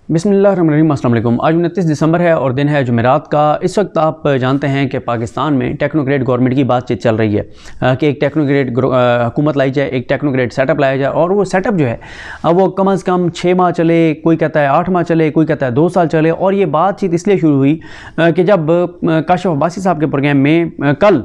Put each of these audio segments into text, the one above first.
बिस्मिल्लाहिर्रहमानिर्रहीम, अस्सलाम वालेकुम। आज 29 दिसंबर है और दिन है जुमेरात का। इस वक्त आप जानते हैं कि पाकिस्तान में टेक्नोक्रेट गवर्नमेंट की बातचीत चल रही है कि एक टेक्नोक्रेट हुकूमत लाई जाए, एक टेक्नोक्रेट सेटअप लाया जाए। और वो सेटअप जो है वो कम से कम 6 माह चले, कोई कहता है 8 माह चले, कोई कहता है 2 साल चले। और ये बातचीत इसलिए शुरू हुई कि जब काशिफ अब्बासी साहब के प्रोग्राम में कल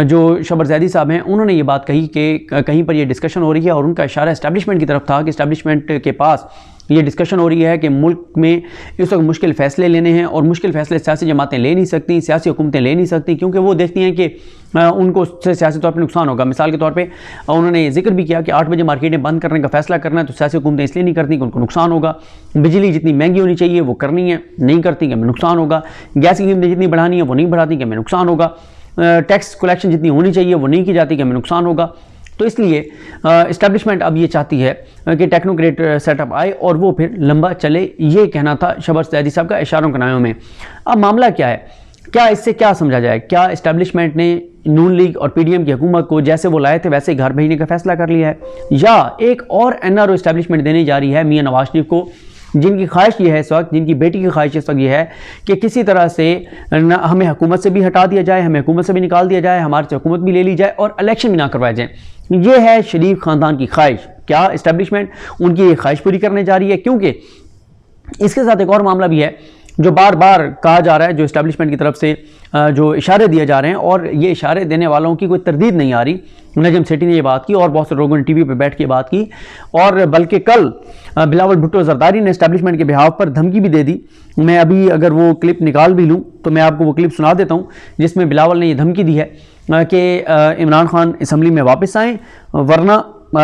जो शबर ज़ैदी साहब हैं उन्होंने ये बात कही कि कहीं पर ये डिस्कशन हो रही है और उनका इशारा इस्टेब्लिशमेंट की तरफ था कि इस्टेब्लिशमेंट के पास ये डिस्कशन हो रही है कि मुल्क में इस वक्त मुश्किल फ़ैसले लेने हैं और मुश्किल फ़ैसले सियासी जमातें ले नहीं सकती, सियासी हुकूमतें ले नहीं सकती, क्योंकि वो देखती हैं कि उनको उससे सियासी तौर पर नुकसान होगा। मिसाल के तौर पे उन्होंने ये जिक्र भी किया कि 8 बजे मार्केटें बंद करने का फ़ैसला करना है तो सियासी हुकूमतें इसलिए नहीं करती कि उनको नुकसान होगा। बिजली जितनी महंगी होनी चाहिए वो करनी है, नहीं करती कि हमें नुकसान होगा। गैस की कीमतें जितनी बढ़ानी है वो नहीं बढ़ाती कि हमें नुकसान होगा। टैक्स कलेक्शन जितनी होनी चाहिए वो नहीं की जाती कि हमें नुकसान होगा। तो इसलिए इस्टेब्लिशमेंट अब ये चाहती है कि टेक्नोक्रेट सेटअप आए और वो फिर लंबा चले। ये कहना था शबर ज़ैदी साहब का इशारों कनायों में। अब मामला क्या है, क्या इससे क्या समझा जाए? क्या इस्टेब्लिशमेंट ने नून लीग और पीडीएम की हुकूमत को जैसे वो लाए थे वैसे घर भेजने का फैसला कर लिया है, या एक और एनआरओ इस्टेब्लिशमेंट देने जा रही है मियां नवाज शरीफ को, जिनकी ख्वाहिश ये है इस वक्त, जिनकी बेटी की ख्वाहिश इस वक्त ये है कि किसी तरह से हमें हुकूमत से भी हटा दिया जाए, हमें हुकूमत से भी निकाल दिया जाए, हमारे से हुकूमत भी ले ली जाए और इलेक्शन भी ना करवाए जाए। ये है शरीफ ख़ानदान की ख्वाहिश। क्या इस्टेब्लिशमेंट उनकी ये ख्वाहिश पूरी करने जा रही है? क्योंकि इसके साथ एक और मामला भी है जो बार बार कहा जा रहा है, जो इस्टेब्लिशमेंट की तरफ से जो इशारे दिए जा रहे हैं, और ये इशारे देने वालों की कोई तरदीद नहीं आ रही। नजम सेठी ने ये बात की और बहुत से लोगों ने टीवी पे बैठ के बात की, और बल्कि कल बिलावल भुट्टो जरदारी ने इस्टेब्लिशमेंट के बिहाव पर धमकी भी दे दी। मैं अभी अगर वो क्लिप निकाल भी लूँ तो मैं आपको वो क्लिप सुना देता हूँ जिसमें बिलावल ने ये धमकी दी है कि इमरान खान असम्बली में वापस आएँ, वरना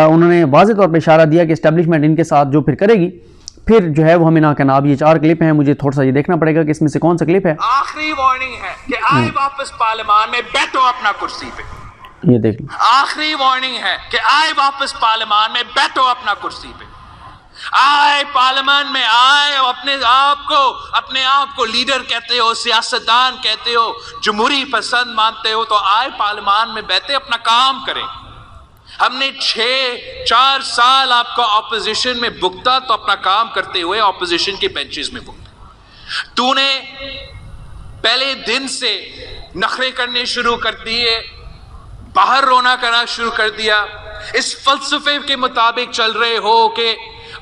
उन्होंने वाज़ेह तौर पर इशारा दिया कि इस्टेब्लिशमेंट इनके साथ जो फिर करेगी फिर जो है वो हमें ना कहना। अब ये 4 क्लिप हैं, मुझे थोड़ा सा ये देखना पड़ेगा कि इसमें से कौन सा क्लिप है। आखिरी वार्निंग है कि आए वापस पार्लियामान में, बैठो अपना कुर्सी पे। ये देख लो, आखिरी वार्निंग है कि आए वापस पार्लियामान में, बैठो अपना कुर्सी पे। आए पार्लियामान में, आए अपने आप को लीडर कहते हो, सियासतदान कहते हो, जमहूरी पसंद मानते हो, तो आए पार्लियामान में बैठे अपना काम करें। हमने 4 साल आपका ऑपोजिशन में भुगता, तो अपना काम करते हुए ऑपोजिशन के बेंचेस में भुगता। तूने पहले दिन से नखरे करने शुरू कर दिए, बाहर रोना करना शुरू कर दिया, इस फलसफे के मुताबिक चल रहे हो कि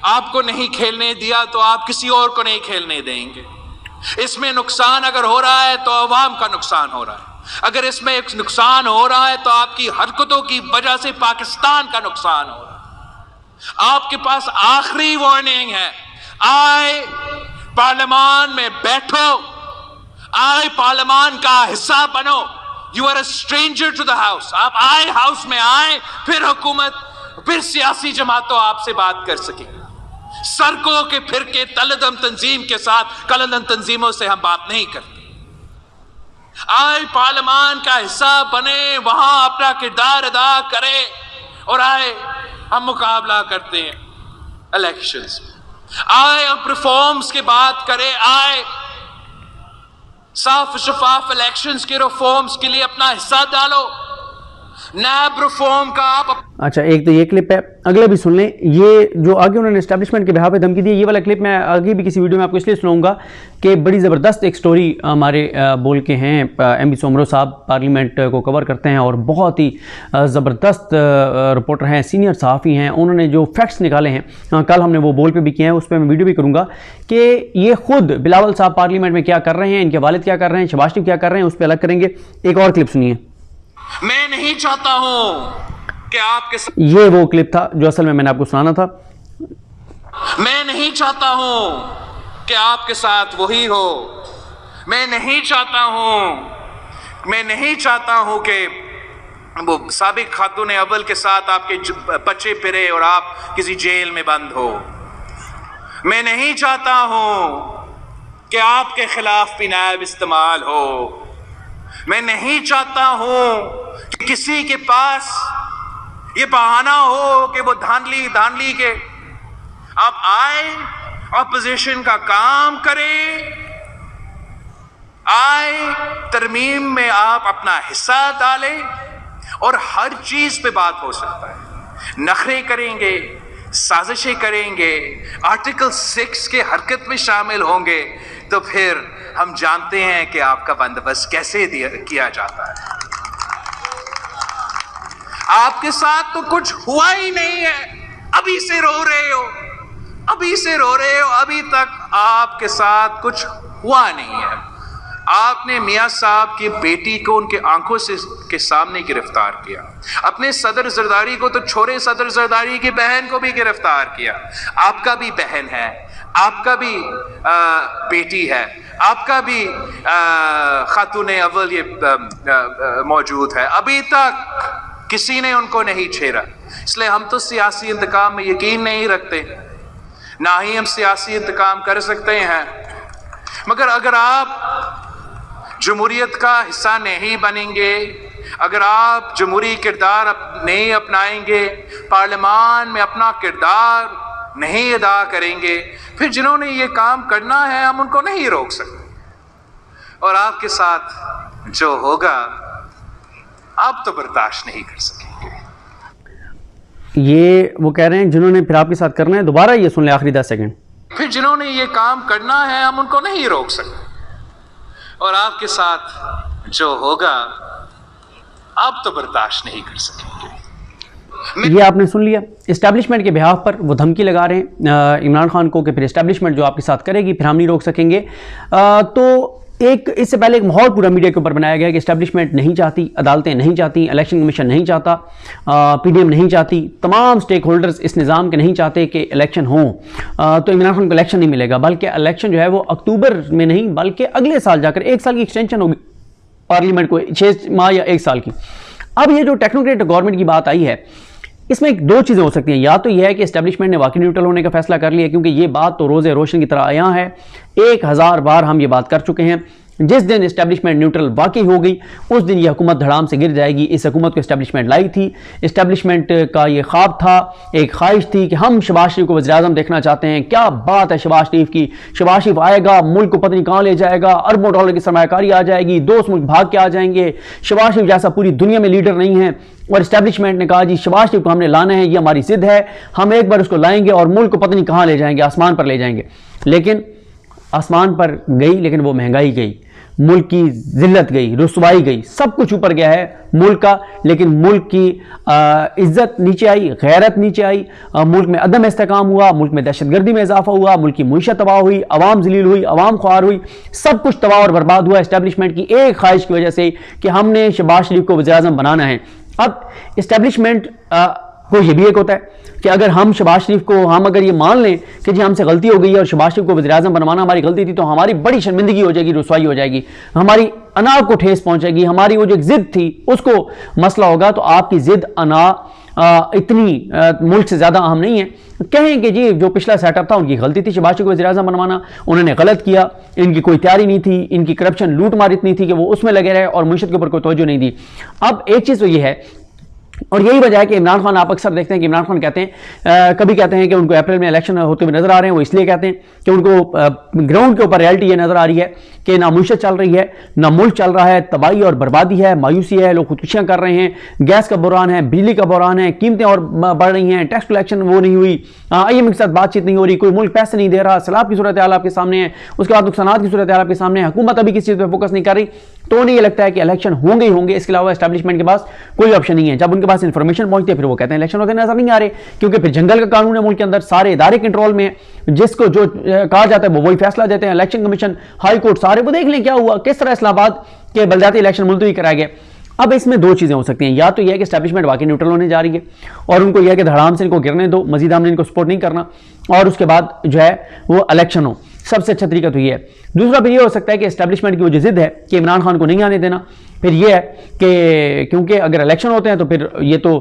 आपको नहीं खेलने दिया तो आप किसी और को नहीं खेलने देंगे। इसमें नुकसान अगर हो रहा है तो अवाम का नुकसान हो रहा है, अगर इसमें एक नुकसान हो रहा है तो आपकी हरकतों की वजह से पाकिस्तान का नुकसान हो रहा है। आपके पास आखिरी वार्निंग है, आए पार्लियामान में बैठो, आए पार्लियामान का हिस्सा बनो। You are a stranger to the house. आप आए, हाउस में आए, फिर हुकूमत, फिर सियासी जमातों आपसे बात कर सकेंगे। सड़कों के फिरके तलदम तंजीम के साथ कलदम तंजीमों से हम बात नहीं करते। आए पार्लियामान का हिस्सा बने, वहां अपना किरदार अदा करे, और आए हम मुकाबला करते हैं इलेक्शंस में। आए अब रिफॉर्म्स की बात करें, आए साफ शफाफ इलेक्शंस के रिफॉर्म्स के लिए अपना हिस्सा डालो। नैब रिफॉर्म का आप अच्छा, एक तो ये क्लिप है, अगले भी सुन लें। ये जो आगे उन्होंने एस्टेब्लिशमेंट के बिहाव पे धमकी दी, ये वाला क्लिप मैं आगे भी किसी वीडियो में आपको इसलिए सुनाऊंगा कि बड़ी ज़बरदस्त एक स्टोरी हमारे बोल के हैं एमबी सोमरो साहब, पार्लियामेंट को कवर करते हैं और बहुत ही ज़बरदस्त रिपोर्टर हैं, सीनियर सहाफ़ी हैं। उन्होंने जो फैक्ट्स निकाले हैं कल हमने वो बोल पे भी किए हैं, उस पर मैं वीडियो भी करूँगा कि ये खुद बिलावल साहब पार्लियामेंट में क्या कर रहे हैं, इनके वालिद क्या कर रहे हैं, शहबाज शरीफ क्या कर रहे हैं, उस पर अलग करेंगे। एक और क्लिप सुनिए। मैं नहीं चाहता हूं कि आपके ये वो क्लिप था जो असल में मैंने आपको सुनाना था। मैं नहीं चाहता हूं कि आपके साथ वही हो। मैं नहीं चाहता हूं कि वो साबिक खातून अव्वल के साथ आपके बच्चे फिरे और आप किसी जेल में बंद हो। मैं नहीं चाहता हूं कि आपके खिलाफ भी नायब इस्तेमाल हो। मैं नहीं चाहता हूं कि किसी के पास ये बहाना हो कि वो धांधली के आप आए, ऑपोजिशन का काम करें, आए तरमीम में आप अपना हिस्सा डालें, और हर चीज पे बात हो सकता है। नखरे करेंगे, साजिशें करेंगे, आर्टिकल 6 के हरकत में शामिल होंगे, तो फिर हम जानते हैं कि आपका बंदोबस्त कैसे किया जाता है। आपके साथ तो कुछ हुआ ही नहीं है, अभी से रो रहे हो, अभी से रो रहे हो, अभी तक आपके साथ कुछ हुआ नहीं है। आपने मियां साहब की बेटी को उनके आंखों से के सामने गिरफ्तार किया, अपने सदर जरदारी को तो छोड़े, सदर जरदारी की बहन को भी गिरफ्तार किया। आपका भी बहन है, आपका भी बेटी है, आपका भी खातून अव्वल ये मौजूद है, अभी तक किसी ने उनको नहीं छेड़ा। इसलिए हम तो सियासी इंतकाम में यकीन नहीं रखते, ना ही हम सियासी इंतकाम कर सकते हैं। मगर अगर आप जमहूरियत का हिस्सा नहीं बनेंगे, अगर आप जमहूरी किरदार नहीं अपनाएंगे, पार्लियामान में अपना किरदार नहीं अदा करेंगे, फिर जिन्होंने ये काम करना है हम उनको नहीं रोक सकते। और आपके साथ जो होगा आप तो बर्दाश्त नहीं कर सकेंगे। ये वो कह रहे हैं जिन्होंने फिर आपके साथ करना है, दोबारा ये सुन ले आखिरी 10 सेकंड। फिर जिन्होंने ये काम करना है हम उनको नहीं रोक सकते, और आपके साथ जो होगा आप तो बर्दाश्त नहीं कर सकेंगे। ये आपने सुन लिया, इस्टेब्लिशमेंट के बिहाफ पर वो धमकी लगा रहे हैं इमरान खान को कि फिर इस्टेब्लिशमेंट जो आपके साथ करेगी फिर हम नहीं रोक सकेंगे। तो एक इससे पहले एक माहौल पूरा मीडिया के ऊपर बनाया गया कि इस्टेब्लिशमेंट नहीं चाहती, अदालतें नहीं चाहती, इलेक्शन कमीशन नहीं चाहता, पीडीएम नहीं चाहती, तमाम स्टेक होल्डर्स इस निज़ाम के नहीं चाहते कि इलेक्शन हों। तो इमरान खान को इलेक्शन नहीं मिलेगा, बल्कि इलेक्शन जो है वो अक्टूबर में नहीं बल्कि अगले साल जाकर 1 साल की एक्सटेंशन होगी पार्लियामेंट को, 6 माह या 1 साल की। अब ये जो टेक्नोक्रेट गवर्नमेंट की बात आई है, इसमें 2 चीज़ें हो सकती हैं। या तो यह है कि इस्टेब्लिशमेंट ने वाकई न्यूट्रल होने का फैसला कर लिया, क्योंकि ये बात तो रोज़े रोशन की तरह आया है, 1000 बार हम ये बात कर चुके हैं। जिस दिन इस्टेब्लिशमेंट न्यूट्रल वाकई हो गई उस दिन यह हुकूमत धड़ाम से गिर जाएगी। इस हुकूमत को इस्टेब्लिशमेंट लाई थी, इस्टेब्लिशमेंट का ये ख्वाब था, एक ख्वाहिश थी कि हम शहबाज शरीफ को वज़ीर-ए-आज़म देखना चाहते हैं। क्या बात है शहबाज शरीफ की, शहबाज शरीफ आएगा, मुल्क को पता नहीं कहाँ ले जाएगा, अरबों डॉलर की सरमायाकारी आ जाएगी, दोस्त मुल्क भाग के आ जाएंगे। शहबाज शरीफ जैसा पूरी दुनिया में लीडर नहीं है, और इस्टेब्लिशमेंट ने कहा जी शहबाज शरीफ को हमने लाना है, ये हमारी जिद है, हम एक बार उसको लाएंगे और मुल्क को पता नहीं कहाँ ले जाएंगे, आसमान पर ले जाएंगे। लेकिन आसमान पर गई, लेकिन वो महंगाई गई, मुल्क की जिल्लत गई, रुसवाई गई, सब कुछ ऊपर गया है मुल्क का, लेकिन मुल्क की इज्जत नीचे आई, गैरत नीचे आई, मुल्क में अदम इस्तेकाम हुआ, मुल्क में दहशतगर्दी में इजाफा हुआ, मुल्क की मुईशत तबाह हुई, अवाम जलील हुई, अवाम ख्वार हुई, सब कुछ तबाह और बर्बाद हुआ इस्टेब्लिशमेंट की एक ख्वाहिश की वजह से कि हमने शहबाज शरीफ को वज़ीर-ए-आज़म बनाना है। अब इस्टेब्लिशमेंट को ये भी एक होता है कि अगर हम शहबाज शरीफ को, हम अगर ये मान लें कि जी हमसे गलती हो गई है और शहबाज शरीफ को वज़ीर-ए-आज़म बनवाना हमारी गलती थी, तो हमारी बड़ी शर्मिंदगी हो जाएगी, रुसवाई हो जाएगी, हमारी अना को ठेस पहुंचेगी, हमारी वो जो जिद थी उसको मसला होगा। तो आपकी जिद अना इतनी मुल्क से ज़्यादा अहम नहीं है। कहें कि जी जो पिछला सेटअप था उनकी गलती थी, शहबाज शरीफ को वज़ीर-ए-आज़म बनवाना, उन्होंने गलत किया, इनकी कोई तैयारी नहीं थी, इनकी करप्शन लूट मार इतनी थी कि वो उसमें लगे रहे और मुईशत के ऊपर कोई तवज्जो नहीं दी। अब एक चीज़ तो ये है, और यही वजह है कि इमरान खान, आप अक्सर देखते हैं कि इमरान खान कहते हैं, कभी कहते हैं कि उनको अप्रैल में इलेक्शन होते हुए नजर आ रहे हैं, वो इसलिए कहते हैं कि उनको ग्राउंड के ऊपर रियलिटी ये नजर आ रही है कि ना मुईशत चल रही है, ना मुल्क चल रहा है, तबाही और बर्बादी है, मायूसी है, लोग खुदकुशियां कर रहे हैं, गैस का बुरान है, बिजली का बुरान है, कीमतें और बढ़ रही हैं, टैक्स कलेक्शन वो नहीं हुई, IMF के साथ बातचीत नहीं हो रही, कोई मुल्क पैसे नहीं दे रहा, सैलाब की सूरत हाल आपके सामने है, उसके बाद नुकसानात की सूरत हाल आपके सामने है, हुकूमत अभी किसी चीज़ पर फोकस नहीं कर रही। तो उन्हें ये लगता है कि इलेक्शन होंगे ही होंगे, इसके अलावा एस्टेब्लिशमेंट के पास कोई ऑप्शन नहीं है। जब उनके पास इंफॉर्मेशन पहुंचती है फिर वो कहते हैं इलेक्शन होते नजर नहीं आ रहे, क्योंकि फिर जंगल का कानून है मुल्क के अंदर, सारे इदारे कंट्रोल में, जिसको जो कहा जाता है वो वही फैसला देते हैं। इलेक्शन कमीशन, हाई कोर्ट, सारे वो देख लें क्या हुआ, किस तरह इस्लामाबाद के बलदियाती इलेक्शन मुलतवी कराए गए। अब इसमें 2 चीज़ें हो सकती हैं, या तो यह है कि एस्टेब्लिशमेंट वाकई न्यूट्रल होने जा रही है और उनको यह है कि धड़ाम से इनको गिरने दो, मजीद हमने इनको सपोर्ट नहीं करना, और उसके बाद जो है वो इलेक्शन हो। सबसे अच्छा तरीका तो ये है। दूसरा फिर ये हो सकता है कि एस्टेब्लिशमेंट की वो जो जिद है कि इमरान खान को नहीं आने देना, फिर ये है कि क्योंकि अगर इलेक्शन होते हैं तो फिर ये तो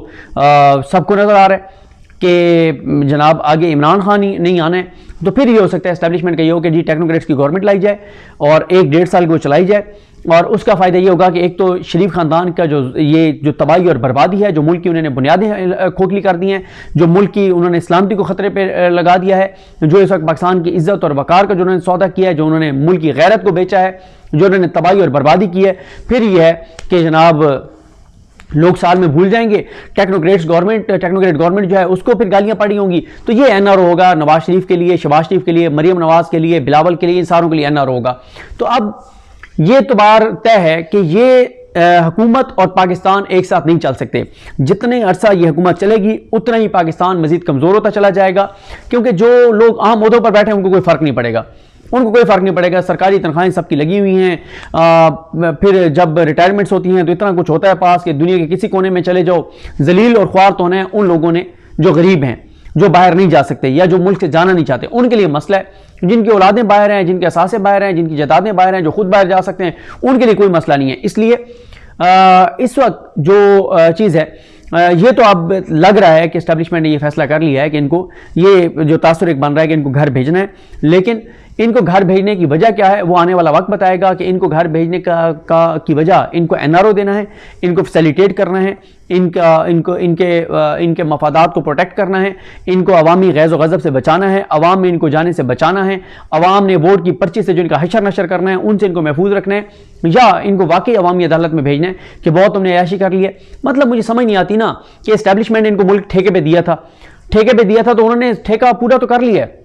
सबको नज़र आ रहा है कि जनाब आगे इमरान खान ही नहीं आना है, तो फिर ये हो सकता है एस्टेब्लिशमेंट का ये हो कि जी टेक्नोक्रेट्स की गवर्नमेंट लाई जाए और 1-1.5 साल की वो चलाई जाए, और उसका फ़ायदा ये होगा कि एक तो शरीफ ख़ानदान का जो तबाही और बर्बादी है, जो मुल्क की उन्होंने बुनियादें खोखली कर दी हैं, जो मुल्क की उन्होंने सलामती को ख़तरे पे लगा दिया है, जो इस वक्त पाकिस्तान की इज़्ज़त और वक़ार का जो उन्होंने सौदा किया है, जो उन्होंने मुल्क की गैरत को बेचा है, जो उन्होंने तबाही और बर्बादी की है, फिर यह है कि जनाब لوگ سال میں بھول جائیں گے، ٹیکنوکریٹ گورنمنٹ جو ہے اس کو پھر گالیاں پڑی ہوں گی، تو یہ این آر او ہوگا نواز شریف کے لیے، شہباز شریف کے لیے، مریم نواز کے لیے، بلاول کے لیے، ان ساروں کے لیے این آر او ہوگا۔ تو اب یہ اعتبار طے ہے کہ یہ حکومت اور پاکستان ایک ساتھ نہیں چل سکتے۔ جتنے عرصہ یہ حکومت چلے گی اتنا ہی پاکستان مزید کمزور ہوتا چلا جائے گا، کیونکہ جو لوگ عام عہدوں پر بیٹھے ہیں ان کو کوئی فرق نہیں پڑے گا، سرکاری تنخواہیں سب کی لگی ہوئی ہیں، پھر جب ریٹائرمنٹس ہوتی ہیں تو اتنا کچھ ہوتا ہے پاس کہ دنیا کے کسی کونے میں چلے جاؤ، ذلیل اور خوار تو ہونا ہے ان لوگوں نے جو غریب ہیں، جو باہر نہیں جا سکتے یا جو ملک سے جانا نہیں چاہتے، ان کے لیے مسئلہ ہے۔ جن کی اولادیں باہر ہیں، جن کے اثاثے باہر ہیں، جن کی جائیدادیں باہر ہیں، جو خود باہر جا سکتے ہیں، ان کے لیے کوئی مسئلہ نہیں ہے۔ اس لیے اس وقت جو چیز ہے یہ تو اب لگ رہا ہے کہ اسٹیبلشمنٹ نے یہ فیصلہ کر لیا ہے کہ ان کو یہ جو تاثر ایک بن رہا ہے کہ ان کو گھر بھیجنا ہے، لیکن ان کو گھر بھیجنے کی وجہ کیا ہے وہ آنے والا وقت بتائے گا کہ ان کو گھر بھیجنے کی وجہ ان کو این آر او دینا ہے، ان کو فیسیلیٹیٹ کرنا ہے، ان کے مفادات کو پروٹیکٹ کرنا ہے، ان کو عوامی غیظ و غضب سے بچانا ہے، عوام میں ان کو جانے سے بچانا ہے، عوام نے ووٹ کی پرچی سے جو ان کا حشر نشر کرنا ہے ان سے ان کو محفوظ رکھنا ہے، یا ان کو واقعی عوامی عدالت میں بھیجنا ہے کہ بہت تم نے عیاشی کر لی ہے۔ مطلب مجھے سمجھ نہیں آتی نا کہ اسٹیبلشمنٹ نے ان کو ملک ٹھیکے پہ دیا تھا تو انہوں نے ٹھیکہ پورا تو کر لیا ہے۔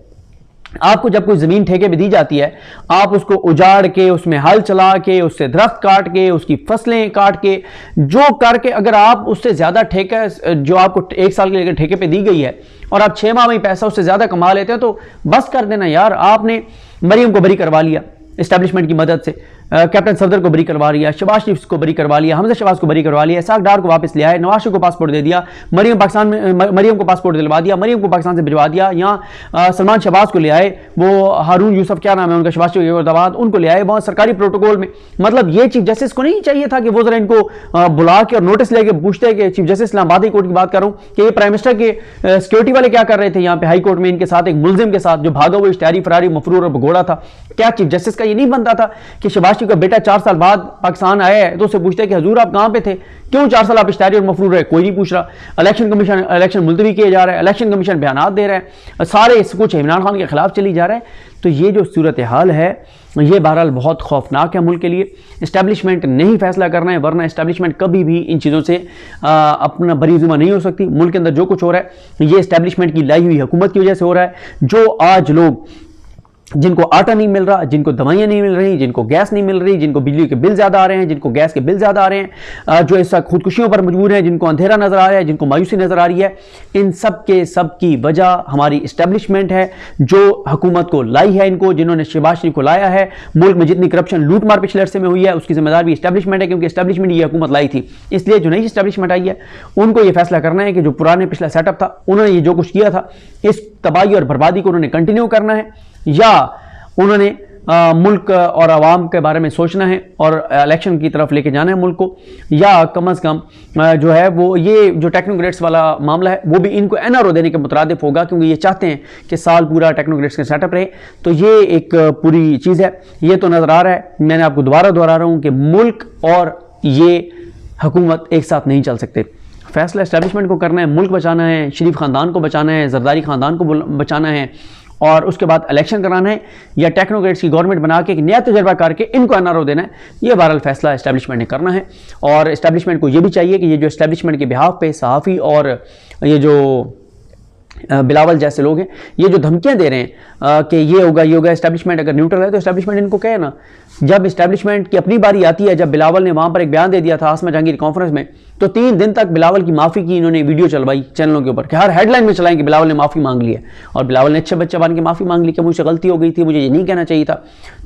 آپ کو جب کوئی زمین ٹھیکے پہ دی جاتی ہے، آپ اس کو اجاڑ کے، اس میں ہل چلا کے، اس سے درخت کاٹ کے، اس کی فصلیں کاٹ کے، جو کر کے اگر آپ اس سے زیادہ ٹھیکہ جو آپ کو 1 سال کے لیے ٹھیکے پہ دی گئی ہے اور آپ 6 ماہ میں پیسہ اس سے زیادہ کما لیتے ہیں تو بس کر دینا یار۔ آپ نے مریم کو بری کروا لیا اسٹیبلشمنٹ کی مدد سے، کیپٹن صفدر کو بری کروا لیا، شہباز شریف کو بری کروا لیا، حمزہ شہباز کو بری کروا لیا، اسحاق ڈار کو واپس لے آئے، نواز شریف کو پاسپورٹ دے دیا، مریم کو پاسپورٹ دلوا دیا، مریم کو پاکستان سے بھجوا دیا، یہاں سلمان شہباز کو لے آئے، وہ ہارون یوسف کیا نام ہے ان کا، شہباز شریف کے بعد ان کو لے آئے وہاں سرکاری پروٹوکول میں۔ مطلب یہ چیف جسٹس کو نہیں چاہیے تھا کہ وہ ذرا ان کو بلا کے اور نوٹس لے کے پوچھتے کہ چیف جسٹس اسلام آباد ہائی کورٹ کی بات کر رہا ہوں کہ یہ پرائم منسٹر کے سیکورٹی والے کیا کر رہے تھے یہاں پہ ہائی کورٹ میں ان کے ساتھ، ایک ملزم کے ساتھ جو بھاگا ہوا اشتہاری فراری مفرور اور بگوڑا تھا۔ کیا چیف جسٹس کا یہ نہیں بنتا تھا کہ شہباز شریف کا بیٹا 4 سال بعد پاکستان آیا ہے تو اسے پوچھتے کہ حضور آپ کہاں پہ تھے، کیوں 4 سال آپ اشتہاری اور مفرور رہے؟ کوئی نہیں پوچھ رہا۔ الیکشن ملتوی کیے جا رہا ہے، الیکشن کمیشن بیانات دے رہا ہے، سارے کچھ عمران خان کے خلاف چلی جا رہا ہے۔ تو یہ جو صورتحال ہے یہ بہرحال بہت خوفناک ہے ملک کے لیے۔ اسٹیبلشمنٹ نے ہی فیصلہ کرنا ہے، ورنہ اسٹیبلشمنٹ کبھی بھی ان چیزوں سے اپنا بری ذمہ نہیں ہو سکتی۔ ملک کے اندر جو کچھ ہو رہا ہے یہ اسٹیبلشمنٹ کی لائی ہوئی حکومت کی وجہ سے ہو رہا ہے۔ جو آج لوگ جن کو آٹا نہیں مل رہا، جن کو دوائیاں نہیں مل رہی، جن کو گیس نہیں مل رہی، جن کو بجلی کے بل زیادہ آ رہے ہیں، جن کو گیس کے بل زیادہ آ رہے ہیں، جو اس وقت خودکشیوں پر مجبور ہیں، جن کو اندھیرا نظر آ رہا ہے، جن کو مایوسی نظر آ رہی ہے، ان سب کی وجہ ہماری اسٹیبلشمنٹ ہے جو حکومت کو لائی ہے، ان کو جنہوں نے شہباز شریف کو لایا ہے۔ ملک میں جتنی کرپشن لوٹ مار پچھلے عرصے میں ہوئی ہے اس کی ذمہ دار بھی اسٹیبلشمنٹ ہے، کیونکہ اسٹیبلشمنٹ یہ حکومت لائی تھی۔ اس لیے جو نئی اسٹیبلشمنٹ آئی ہے ان کو یہ فیصلہ کرنا ہے کہ جو پچھلا سیٹ اپ تھا انہوں نے یہ جو کچھ کیا تھا اس تباہی اور بربادی کو انہوں نے کنٹینیو کرنا ہے، یا انہوں نے ملک اور عوام کے بارے میں سوچنا ہے اور الیکشن کی طرف لے کے جانا ہے ملک کو، یا کم از کم جو ہے وہ یہ جو ٹیکنوکریٹس والا معاملہ ہے وہ بھی ان کو این آر او دینے کے مترادف ہوگا، کیونکہ یہ چاہتے ہیں کہ سال پورا ٹیکنوکریٹس کا سیٹ اپ رہے۔ تو یہ ایک پوری چیز ہے، یہ تو نظر آ رہا ہے، میں نے آپ کو دوبارہ دہرا رہا ہوں کہ ملک اور یہ حکومت ایک ساتھ نہیں چل سکتے۔ فیصلہ اسٹیبلشمنٹ کو کرنا ہے، ملک بچانا ہے، شریف خاندان کو بچانا ہے، زرداری خاندان کو بچانا ہے، اور اس کے بعد الیکشن کرانا ہے، یا ٹیکنوکریٹس کی گورنمنٹ بنا کے ایک نیا تجربہ کر کے ان کو این آر او دینا ہے۔ یہ بہرحال فیصلہ اسٹیبلشمنٹ نے کرنا ہے، اور اسٹیبلشمنٹ کو یہ بھی چاہیے کہ یہ جو اسٹیبلشمنٹ کے بہاف پہ صحافی اور یہ جو بلاول جیسے لوگ ہیں یہ جو دھمکیاں دے رہے ہیں کہ یہ ہوگا، اسٹیبلشمنٹ اگر نیوٹرل ہے تو اسٹیبلشمنٹ ان کو کہے نا۔ جب اسٹیبلشمنٹ کی اپنی باری آتی ہے، جب بلاول نے وہاں پر ایک بیان دے دیا تھا آسما جہانگیر کانفرنس میں، تو 3 دن تک بلاول کی معافی کی انہوں نے ویڈیو چلوائی چینلوں کے اوپر کہ ہر ہیڈ لائن میں چلائیں کہ بلاول نے معافی مانگ لی ہے، اور بلاول نے اچھے بچے بن کے معافی مانگ لی کہ مجھ سے غلطی ہو گئی تھی، مجھے یہ نہیں کہنا چاہیے تھا۔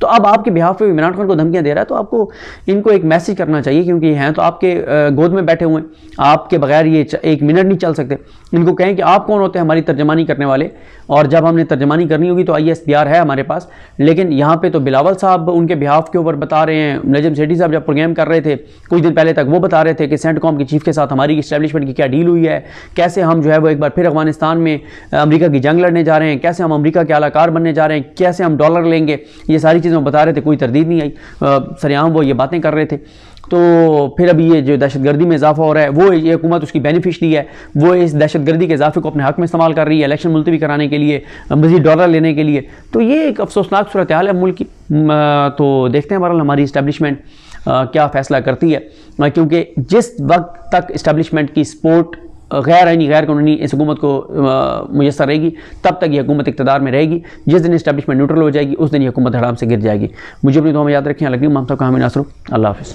تو اب آپ کے بہاف پہ عمران خان کو دھمکیاں دے رہا ہے، تو آپ کو ان کو ایک میسج کرنا چاہیے، کیونکہ یہ ہیں تو آپ کے گود میں بیٹھے ہوئے ہیں، آپ کے بغیر یہ 1 منٹ نہیں چل سکتے۔ ان کو کہیں کہ آپ کون ہوتے ہیں ہماری ترجمانی کرنے والے، اور جب ہم نے ترجمانی کرنی ہوگی تو ISPR ہے ہمارے پاس، لیکن یہاں پہ تو بلاول صاحب ان کے بہاف کے اوپر بتا رہے ہیں، نجم سیٹھی صاحب جب پروگرام کر رہے تھے کچھ دن پہلے تک وہ بتا رہے تھے کہ سینٹ کام کے چیف کے ساتھ ہماری اسٹیبلشمنٹ کی کیا ڈیل ہوئی ہے، کیسے ہم جو ہے وہ ایک بار پھر افغانستان میں امریکہ کی جنگ لڑنے جا رہے ہیں، کیسے ہم امریکہ کے اعلی کار بننے جا رہے ہیں، کیسے ہم ڈالر لیں گے، یہ ساری چیزیں وہ بتا رہے تھے، کوئی تردید نہیں آئی، سریعام وہ یہ باتیں کر رہے تھے۔ تو پھر ابھی یہ جو دہشت گردی میں اضافہ ہو رہا ہے وہ یہ حکومت اس کی بینیفیشری ہے، وہ اس دہشت گردی کے اضافے کو اپنے حق میں استعمال کر رہی ہے الیکشن ملتوی کرانے کے لیے، مزید ڈالر لینے کے لیے۔ تو یہ ایک افسوسناک صورتحال ہے ملک کی۔ تو دیکھتے ہیں بہرحال ہماری اسٹیبلشمنٹ کیا فیصلہ کرتی ہے، کیونکہ جس وقت تک اسٹیبلشمنٹ کی سپورٹ غیر آئینی غیر قانونی اس حکومت کو میسر رہے گی تب تک یہ حکومت اقتدار میں رہے گی. جس دن اسٹیبلشمنٹ نیوٹرل ہو جائے گی اس دن یہ حکومت حرام سے گر جائے گی. مجھے اپنی دعا میں یاد رکھیں. الگ محمد صاحب کا حامی ناصر. اللہ حافظ.